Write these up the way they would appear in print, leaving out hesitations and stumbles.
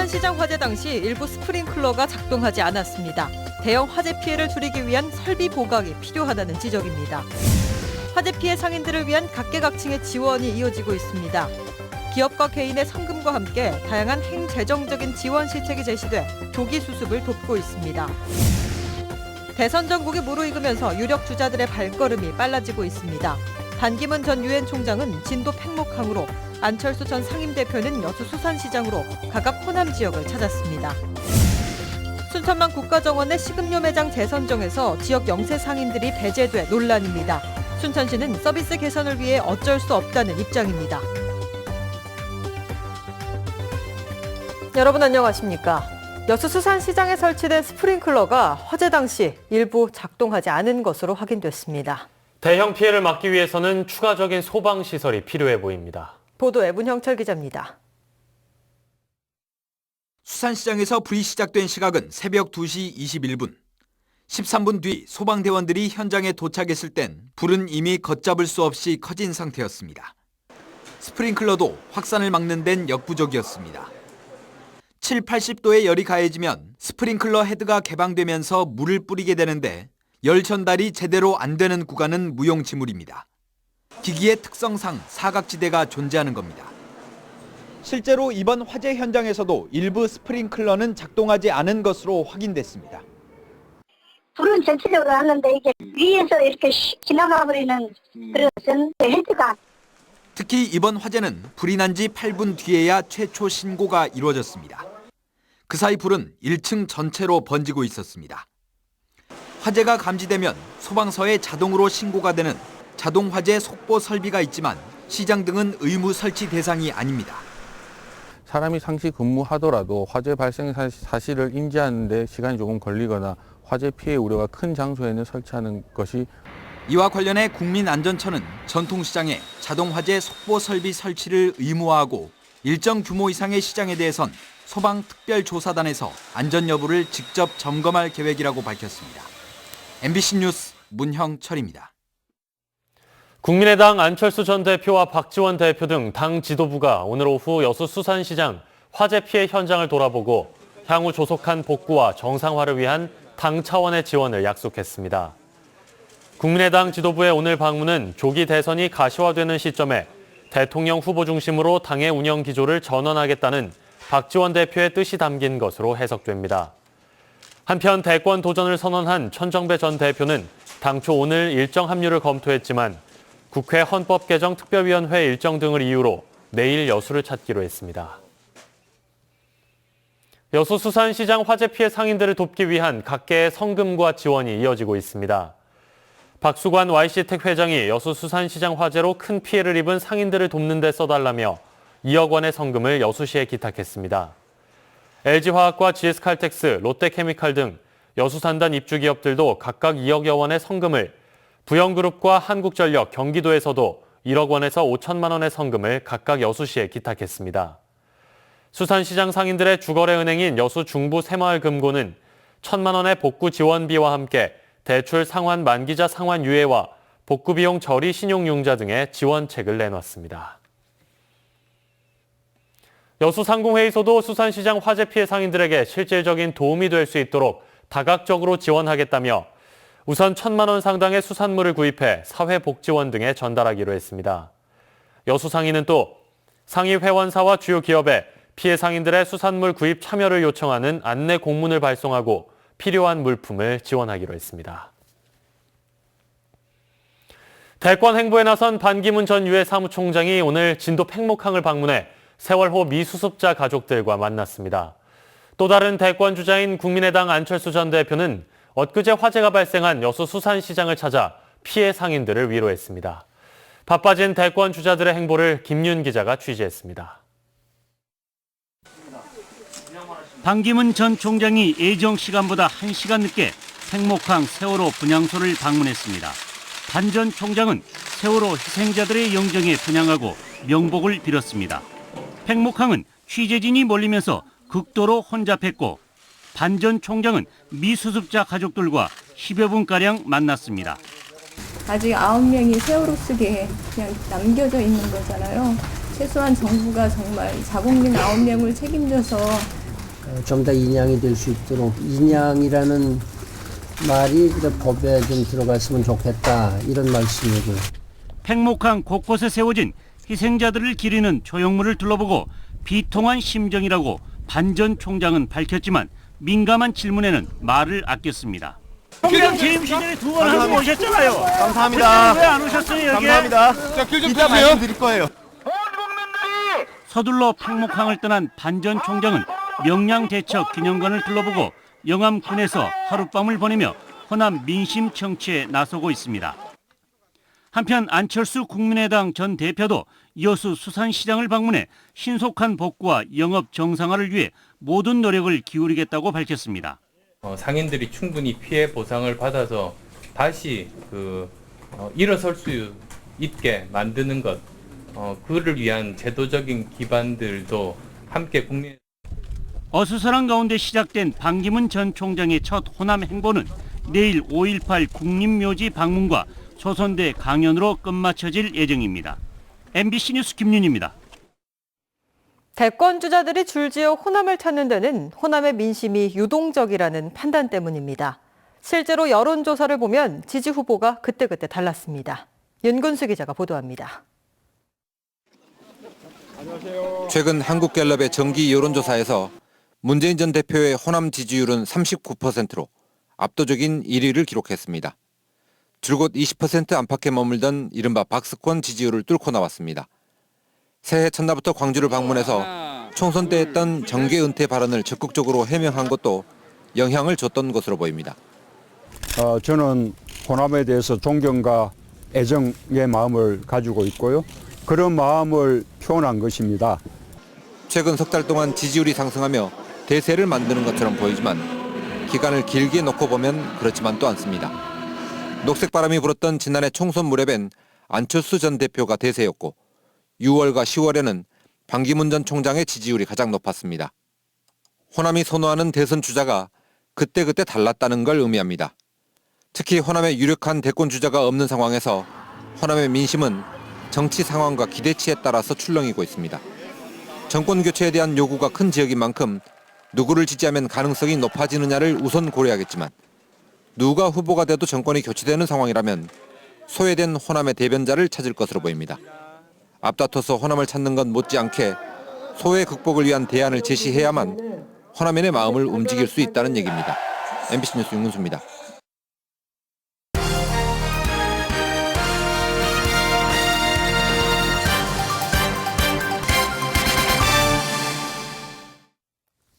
수산시장 화재 당시 일부 스프링클러가 작동하지 않았습니다. 대형 화재 피해를 줄이기 위한 설비 보강이 필요하다는 지적입니다. 화재 피해 상인들을 위한 각계각층의 지원이 이어지고 있습니다. 기업과 개인의 성금과 함께 다양한 행재정적인 지원 시책이 제시돼 조기 수습을 돕고 있습니다. 대선 전국이 무르익으면서 유력 주자들의 발걸음이 빨라지고 있습니다. 반기문 전 유엔 총장은 진도 팽목항으로, 안철수 전 상임대표는 여수 수산시장으로 각각 호남 지역을 찾았습니다. 순천만 국가정원의 식음료 매장 재선정에서 지역 영세 상인들이 배제돼 논란입니다. 순천시는 서비스 개선을 위해 어쩔 수 없다는 입장입니다. 여러분 안녕하십니까? 여수 수산시장에 설치된 스프링클러가 화재 당시 일부 작동하지 않은 것으로 확인됐습니다. 대형 피해를 막기 위해서는 추가적인 소방시설이 필요해 보입니다. 보도에 문형철 기자입니다. 수산시장에서 불이 시작된 시각은 새벽 2시 21분. 13분 뒤 소방대원들이 현장에 도착했을 땐 불은 이미 걷잡을 수 없이 커진 상태였습니다. 스프링클러도 확산을 막는 데는 역부족이었습니다. 7, 80도의 열이 가해지면 스프링클러 헤드가 개방되면서 물을 뿌리게 되는데 열 전달이 제대로 안 되는 구간은 무용지물입니다. 기기의 특성상 사각지대가 존재하는 겁니다. 실제로 이번 화재 현장에서도 일부 스프링클러는 작동하지 않은 것으로 확인됐습니다. 불은 전체적으로 하는데 이게 위에서 이렇게 지나가 버리는 그런 헤드가. 특히 이번 화재는 불이 난 지 8분 뒤에야 최초 신고가 이루어졌습니다. 그 사이 불은 1층 전체로 번지고 있었습니다. 화재가 감지되면 소방서에 자동으로 신고가 되는 자동화재 속보 설비가 있지만 시장 등은 의무 설치 대상이 아닙니다. 사람이 상시 근무하더라도 화재 발생 사실을 인지하는 데 시간이 조금 걸리거나 화재 피해 우려가 큰 장소에는 설치하는 것이. 이와 관련해 국민안전처는 전통시장에 자동화재 속보 설비 설치를 의무화하고 일정 규모 이상의 시장에 대해선 소방특별조사단에서 안전 여부를 직접 점검할 계획이라고 밝혔습니다. MBC 뉴스 문형철입니다. 국민의당 안철수 전 대표와 박지원 대표 등 당 지도부가 오늘 오후 여수 수산시장 화재 피해 현장을 돌아보고 향후 조속한 복구와 정상화를 위한 당 차원의 지원을 약속했습니다. 국민의당 지도부의 오늘 방문은 조기 대선이 가시화되는 시점에 대통령 후보 중심으로 당의 운영 기조를 전환하겠다는 박지원 대표의 뜻이 담긴 것으로 해석됩니다. 한편 대권 도전을 선언한 천정배 전 대표는 당초 오늘 일정 합류를 검토했지만 국회 헌법개정특별위원회 일정 등을 이유로 내일 여수를 찾기로 했습니다. 여수 수산시장 화재 피해 상인들을 돕기 위한 각계의 성금과 지원이 이어지고 있습니다. 박수관 YC텍 회장이 여수 수산시장 화재로 큰 피해를 입은 상인들을 돕는 데 써달라며 2억 원의 성금을 여수시에 기탁했습니다. LG화학과 GS칼텍스, 롯데케미칼 등 여수산단 입주기업들도 각각 2억여 원의 성금을, 부영그룹과 한국전력, 경기도에서도 1억 원에서 5천만 원의 성금을 각각 여수시에 기탁했습니다. 수산시장 상인들의 주거래은행인 여수중부새마을금고는 1천만 원의 복구 지원비와 함께 대출 상환 만기자 상환 유예와 복구비용 처리 신용융자 등의 지원책을 내놨습니다. 여수상공회의소도 수산시장 화재 피해 상인들에게 실질적인 도움이 될 수 있도록 다각적으로 지원하겠다며 우선 1천만 원 상당의 수산물을 구입해 사회복지원 등에 전달하기로 했습니다. 여수상인은 또 상위 회원사와 주요 기업에 피해 상인들의 수산물 구입 참여를 요청하는 안내 공문을 발송하고 필요한 물품을 지원하기로 했습니다. 대권 행보에 나선 반기문 전 유엔 사무총장이 오늘 진도 팽목항을 방문해 세월호 미수습자 가족들과 만났습니다. 또 다른 대권 주자인 국민의당 안철수 전 대표는 엊그제 화재가 발생한 여수 수산시장을 찾아 피해 상인들을 위로했습니다. 바빠진 대권 주자들의 행보를 김윤 기자가 취재했습니다. 반기문 전 총장이 예정 시간보다 1시간 늦게 팽목항 세월호 분향소를 방문했습니다. 반 전 총장은 세월호 희생자들의 영정에 분향하고 명복을 빌었습니다. 팽목항은 취재진이 몰리면서 극도로 혼잡했고 반 전 총장은 미수습자 가족들과 10여 분가량 만났습니다. 아직 9명이 세월호 속에 그냥 남겨져 있는 거잖아요. 최소한 정부가 정말 자국민 9명을 책임져서 좀 더 인양이 될 수 있도록 인양이라는 말이 법에 좀 들어갔으면 좋겠다 이런 말씀이고요. 팽목항 곳곳에 세워진 희생자들을 기리는 조형물을 둘러보고 비통한 심정이라고 반 전 총장은 밝혔지만 민감한 질문에는 말을 아꼈습니다. 총장 재임 시절에 2번 하고 오셨잖아요. 감사합니다. 왜 안 오셨어요 여기? 감사합니다. 자, 길 좀 이따 말씀드릴 거예요. 서둘러 팽목항을 떠난 반 전 총장은 명량대첩 기념관을 둘러보고 영암군에서 하룻밤을 보내며 호남 민심 청취에 나서고 있습니다. 한편 안철수 국민의당 전 대표도 여수 수산시장을 방문해 신속한 복구와 영업 정상화를 위해 모든 노력을 기울이겠다고 밝혔습니다. 상인들이 충분히 피해 보상을 받아서 다시 일어설 수 있게 만드는 것, 그를 위한 제도적인 기반들도 함께 국내. 어수선한 가운데 시작된 반기문 전 총장의 첫 호남 행보는 내일 5.18 국립묘지 방문과 조선대 강연으로 끝마쳐질 예정입니다. MBC 뉴스 김윤희입니다. 대권 주자들이 줄지어 호남을 찾는 데는 호남의 민심이 유동적이라는 판단 때문입니다. 실제로 여론조사를 보면 지지 후보가 그때그때 달랐습니다. 윤근수 기자가 보도합니다. 최근 한국갤럽의 정기 여론조사에서 문재인 전 대표의 호남 지지율은 39%로 압도적인 1위를 기록했습니다. 줄곧 20% 안팎에 머물던 이른바 박스권 지지율을 뚫고 나왔습니다. 새해 첫날부터 광주를 방문해서 총선 때 했던 정계 은퇴 발언을 적극적으로 해명한 것도 영향을 줬던 것으로 보입니다. 저는 호남에 대해서 존경과 애정의 마음을 가지고 있고요. 그런 마음을 표현한 것입니다. 최근 석 달 동안 지지율이 상승하며 대세를 만드는 것처럼 보이지만 기간을 길게 놓고 보면 그렇지만도 않습니다. 녹색 바람이 불었던 지난해 총선 무렵엔 안철수 전 대표가 대세였고 6월과 10월에는 반기문 전 총장의 지지율이 가장 높았습니다. 호남이 선호하는 대선 주자가 그때그때 달랐다는 걸 의미합니다. 특히 호남에 유력한 대권 주자가 없는 상황에서 호남의 민심은 정치 상황과 기대치에 따라서 출렁이고 있습니다. 정권 교체에 대한 요구가 큰 지역인 만큼 누구를 지지하면 가능성이 높아지느냐를 우선 고려하겠지만 누가 후보가 돼도 정권이 교체되는 상황이라면 소외된 호남의 대변자를 찾을 것으로 보입니다. 앞다퉈서 호남을 찾는 건 못지않게 소외 극복을 위한 대안을 제시해야만 호남인의 마음을 움직일 수 있다는 얘기입니다. MBC 뉴스 윤근수입니다.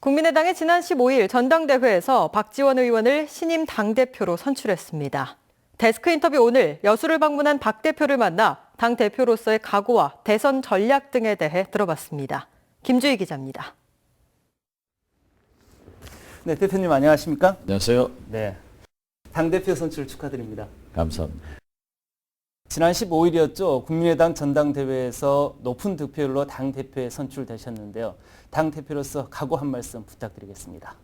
국민의당이 지난 15일 전당대회에서 박지원 의원을 신임 당대표로 선출했습니다. 데스크 인터뷰 오늘 여수를 방문한 박 대표를 만나 당대표로서의 각오와 대선 전략 등에 대해 들어봤습니다. 김주희 기자입니다. 네, 대표님 안녕하십니까? 안녕하세요. 네, 당대표 선출 축하드립니다. 감사합니다. 지난 15일이었죠. 국민의당 전당대회에서 높은 득표율로 당대표에 선출되셨는데요. 당대표로서 각오 한 말씀 부탁드리겠습니다.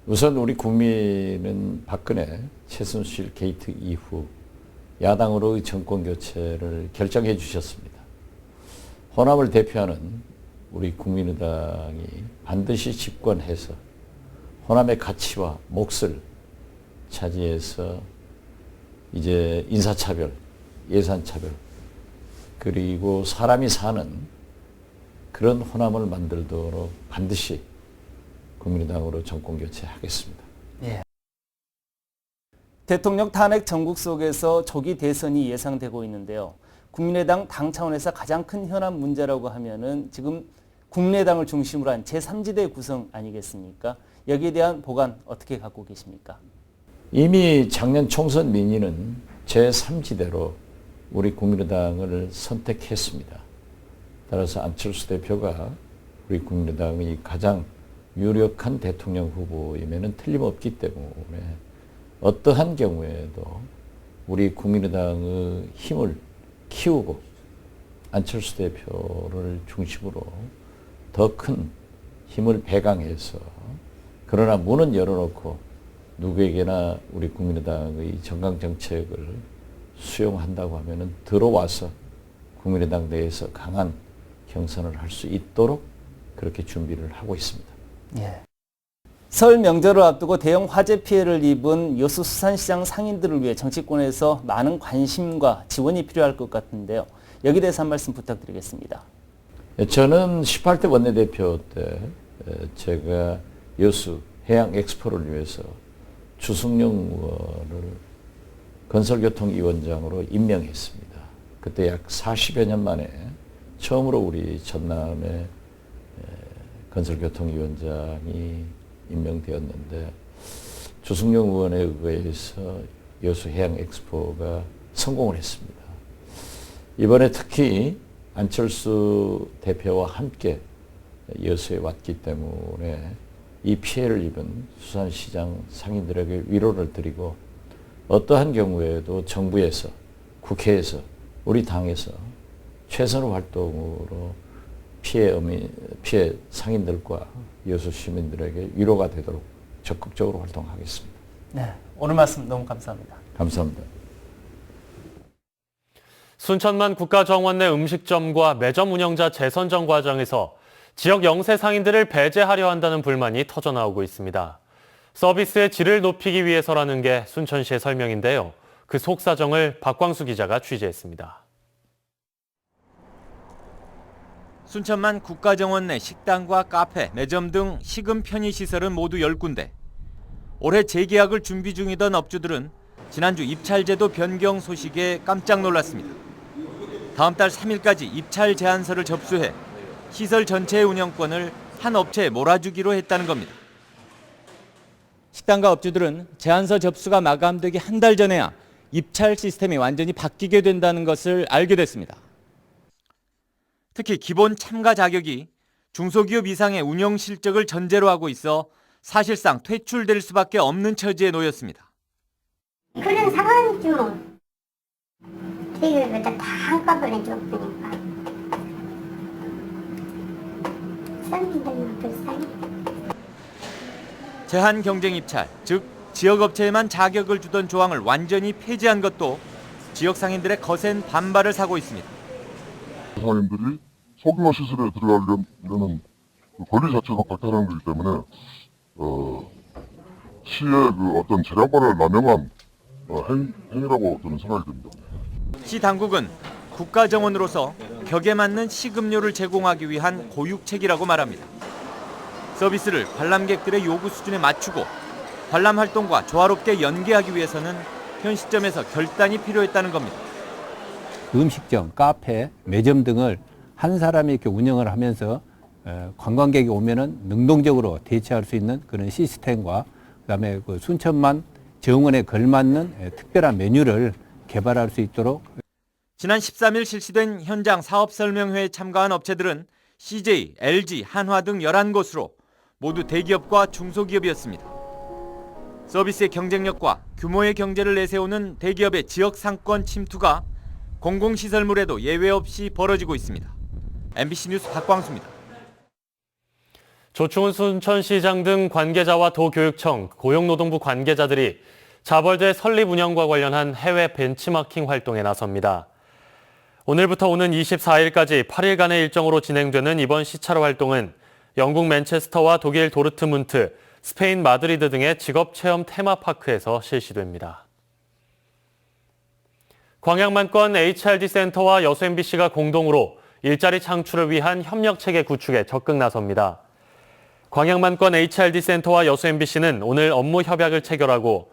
우선 우리 국민은 박근혜, 최순실 게이트 이후 야당으로의 정권 교체를 결정해 주셨습니다. 호남을 대표하는 우리 국민의당이 반드시 집권해서 호남의 가치와 몫을 차지해서 이제 인사차별, 예산차별, 그리고 사람이 사는 그런 호남을 만들도록 반드시 국민의당으로 정권 교체하겠습니다. 예. 대통령 탄핵 전국 속에서 조기 대선이 예상되고 있는데요. 국민의당 당 차원에서 가장 큰 현안 문제라고 하면은 지금 국민의당을 중심으로 한 제3지대 구성 아니겠습니까? 여기에 대한 보관 어떻게 갖고 계십니까? 이미 작년 총선 민의는 제3지대로 우리 국민의당을 선택했습니다. 따라서 안철수 대표가 우리 국민의당의 가장 유력한 대통령 후보임에는 틀림없기 때문에 어떠한 경우에도 우리 국민의당의 힘을 키우고 안철수 대표를 중심으로 더 큰 힘을 배강해서 그러나 문은 열어놓고 누구에게나 우리 국민의당의 정강 정책을 수용한다고 하면은 들어와서 국민의당 내에서 강한 경선을 할 수 있도록 그렇게 준비를 하고 있습니다. 예. 설 명절을 앞두고 대형 화재 피해를 입은 여수 수산시장 상인들을 위해 정치권에서 많은 관심과 지원이 필요할 것 같은데요. 여기에 대해서 한 말씀 부탁드리겠습니다. 저는 18대 원내대표 때 제가 여수 해양 엑스포를 위해서 주승용 의원을 건설교통위원장으로 임명했습니다. 그때 약 40여 년 만에 처음으로 우리 전남의 건설교통위원장이 임명되었는데 주승용 의원에 의해서 여수 해양 엑스포가 성공을 했습니다. 이번에 특히 안철수 대표와 함께 여수에 왔기 때문에 이 피해를 입은 수산시장 상인들에게 위로를 드리고 어떠한 경우에도 정부에서, 국회에서, 우리 당에서 최선의 활동으로 피해 상인들과 여수 시민들에게 위로가 되도록 적극적으로 활동하겠습니다. 네, 오늘 말씀 너무 감사합니다. 감사합니다. 순천만 국가정원 내 음식점과 매점 운영자 재선정 과정에서 지역 영세 상인들을 배제하려 한다는 불만이 터져나오고 있습니다. 서비스의 질을 높이기 위해서라는 게 순천시의 설명인데요. 그 속사정을 박광수 기자가 취재했습니다. 순천만 국가정원 내 식당과 카페, 매점 등 식음 편의시설은 모두 10군데. 올해 재계약을 준비 중이던 업주들은 지난주 입찰제도 변경 소식에 깜짝 놀랐습니다. 다음 달 3일까지 입찰 제안서를 접수해 시설 전체의 운영권을 한 업체에 몰아주기로 했다는 겁니다. 식당가 업주들은 제안서 접수가 마감되기 한 달 전에야 입찰 시스템이 완전히 바뀌게 된다는 것을 알게 됐습니다. 특히 기본 참가 자격이 중소기업 이상의 운영 실적을 전제로 하고 있어 사실상 퇴출될 수밖에 없는 처지에 놓였습니다. 그런 상황이지 뭐. 대기업에다 다 한꺼번에 줬으니까. 서민들만 불쌍해. 제한 경쟁 입찰, 즉 지역업체에만 자격을 주던 조항을 완전히 폐지한 것도 지역 상인들의 거센 반발을 사고 있습니다. 상인들이 소규모 시설에 들어가려는 권리 자체가 박탈하는 거기 때문에 시의 그 어떤 재량권을 남용한 행위라고 저는 생각이 듭니다. 시 당국은 국가정원으로서 격에 맞는 식음료를 제공하기 위한 고육책이라고 말합니다. 서비스를 관람객들의 요구 수준에 맞추고 관람 활동과 조화롭게 연계하기 위해서는 현 시점에서 결단이 필요했다는 겁니다. 음식점, 카페, 매점 등을 한 사람이 이렇게 운영을 하면서 관광객이 오면은 능동적으로 대처할 수 있는 그런 시스템과 그다음에 그 순천만 정원에 걸맞는 특별한 메뉴를 개발할 수 있도록. 지난 13일 실시된 현장 사업 설명회에 참가한 업체들은 CJ, LG, 한화 등 11곳으로 모두 대기업과 중소기업이었습니다. 서비스의 경쟁력과 규모의 경제를 내세우는 대기업의 지역 상권 침투가 공공시설물에도 예외 없이 벌어지고 있습니다. MBC 뉴스 박광수입니다. 조충훈 순천시장 등 관계자와 도교육청, 고용노동부 관계자들이 자벌제 설립 운영과 관련한 해외 벤치마킹 활동에 나섭니다. 오늘부터 오는 24일까지 8일간의 일정으로 진행되는 이번 시찰 활동은 영국 맨체스터와 독일 도르트문트, 스페인 마드리드 등의 직업체험 테마파크에서 실시됩니다. 광양만권 HRD 센터와 여수 MBC가 공동으로 일자리 창출을 위한 협력체계 구축에 적극 나섭니다. 광양만권 HRD 센터와 여수 MBC는 오늘 업무 협약을 체결하고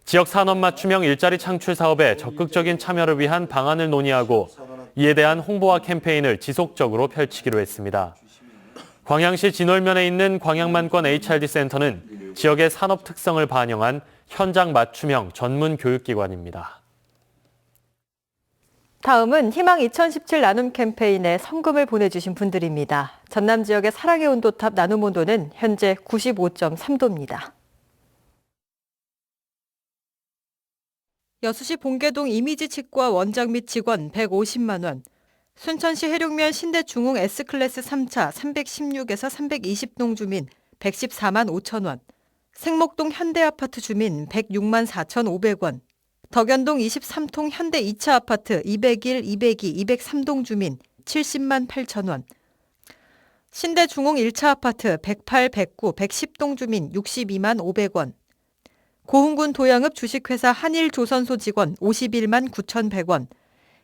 지역 산업 맞춤형 일자리 창출 사업에 적극적인 참여를 위한 방안을 논의하고 이에 대한 홍보와 캠페인을 지속적으로 펼치기로 했습니다. 광양시 진월면에 있는 광양만권 HRD 센터는 지역의 산업 특성을 반영한 현장 맞춤형 전문 교육기관입니다. 다음은 희망 2017 나눔 캠페인에 성금을 보내주신 분들입니다. 전남 지역의 사랑의 온도탑 나눔 온도는 현재 95.3도입니다. 여수시 봉계동 이미지 치과 원장 및 직원 150만 원, 순천시 해룡면 신대중흥 S클래스 3차 316에서 320동 주민 114만 5천 원, 생목동 현대아파트 주민 106만 4,500원, 덕연동 23통 현대 2차 아파트 201, 202, 203동 주민 70만 8천 원, 신대 중흥 1차 아파트 108, 109, 110동 주민 62만 500원. 고흥군 도양읍 주식회사 한일조선소 직원 51만 9,100원.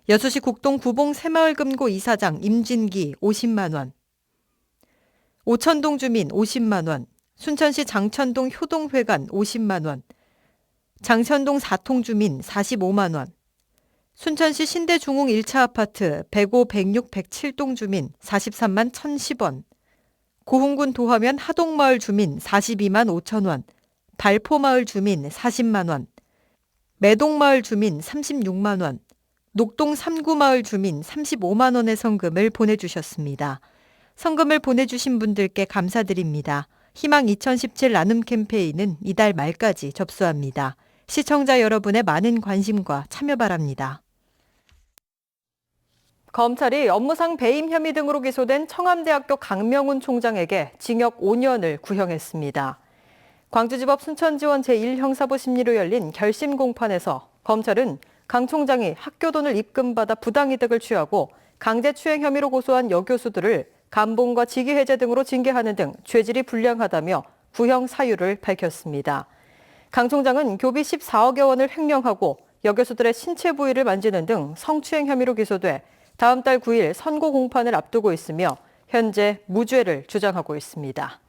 여수시 국동 구봉 새마을금고 이사장 임진기 50만 원. 오천동 주민 50만 원. 순천시 장천동 효동회관 50만 원. 장천동 4통 주민 45만 원. 순천시 신대 중흥 1차 아파트 105, 106, 107동 주민 43만 1,010원. 고흥군 도화면 하동마을 주민 42만 5천 원. 발포마을 주민 40만 원. 매동마을 주민 36만 원. 녹동 3구마을 주민 35만 원의 성금을 보내주셨습니다. 성금을 보내주신 분들께 감사드립니다. 희망 2017 나눔 캠페인은 이달 말까지 접수합니다. 시청자 여러분의 많은 관심과 참여 바랍니다. 검찰이 업무상 배임 혐의 등으로 기소된 청암대학교 강명훈 총장에게 징역 5년을 구형했습니다. 광주지법 순천지원 제1형사부 심리로 열린 결심 공판에서 검찰은 강 총장이 학교 돈을 입금받아 부당이득을 취하고 강제추행 혐의로 고소한 여교수들을 감봉과 직위해제 등으로 징계하는 등 죄질이 불량하다며 구형 사유를 밝혔습니다. 강 총장은 교비 14억여 원을 횡령하고 여교수들의 신체 부위를 만지는 등 성추행 혐의로 기소돼 다음 달 9일 선고 공판을 앞두고 있으며 현재 무죄를 주장하고 있습니다.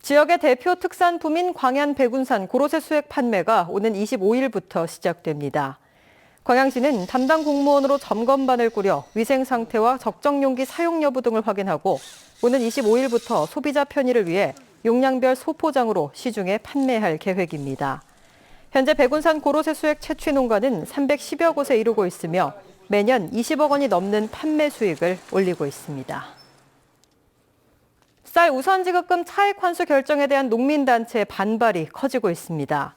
지역의 대표 특산품인 광양 백운산 고로쇠 수액 판매가 오는 25일부터 시작됩니다. 광양시는 담당 공무원으로 점검반을 꾸려 위생 상태와 적정 용기 사용 여부 등을 확인하고 오는 25일부터 소비자 편의를 위해 용량별 소포장으로 시중에 판매할 계획입니다. 현재 백운산 고로쇠 수액 채취 농가는 310여 곳에 이루고 있으며 매년 20억 원이 넘는 판매 수익을 올리고 있습니다. 쌀 우선 지급금 차액 환수 결정에 대한 농민단체의 반발이 커지고 있습니다.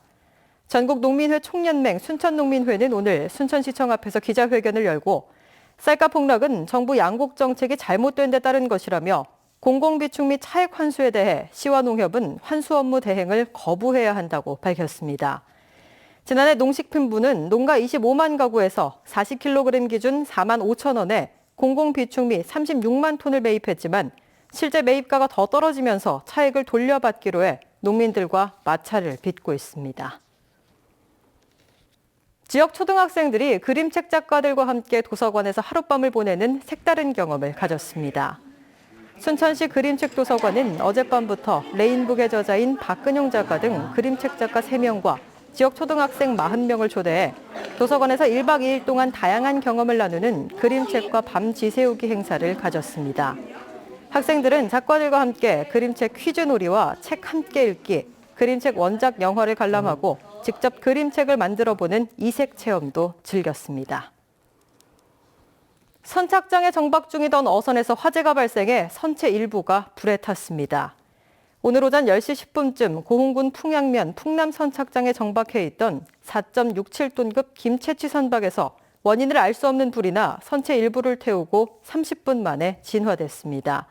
전국농민회 총연맹 순천농민회는 오늘 순천시청 앞에서 기자회견을 열고 쌀값 폭락은 정부 양곡 정책이 잘못된 데 따른 것이라며 공공비축 및 차액 환수에 대해 시와 농협은 환수 업무 대행을 거부해야 한다고 밝혔습니다. 지난해 농식품부는 농가 25만 가구에서 40kg 기준 4만 5천 원에 공공비축 및 36만 톤을 매입했지만 실제 매입가가 더 떨어지면서 차액을 돌려받기로 해 농민들과 마찰을 빚고 있습니다. 지역 초등학생들이 그림책 작가들과 함께 도서관에서 하룻밤을 보내는 색다른 경험을 가졌습니다. 순천시 그림책 도서관은 어젯밤부터 레인북의 저자인 박근용 작가 등 그림책 작가 3명과 지역 초등학생 40명을 초대해 도서관에서 1박 2일 동안 다양한 경험을 나누는 그림책과 밤 지새우기 행사를 가졌습니다. 학생들은 작가들과 함께 그림책 퀴즈놀이와 책 함께 읽기, 그림책 원작 영화를 관람하고 직접 그림책을 만들어보는 이색 체험도 즐겼습니다. 선착장에 정박 중이던 어선에서 화재가 발생해 선체 일부가 불에 탔습니다. 오늘 오전 10시 10분쯤 고흥군 풍양면 풍남 선착장에 정박해 있던 4.67톤급 김채취 선박에서 원인을 알 수 없는 불이 나 선체 일부를 태우고 30분 만에 진화됐습니다.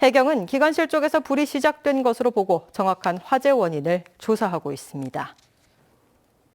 해경은 기관실 쪽에서 불이 시작된 것으로 보고 정확한 화재 원인을 조사하고 있습니다.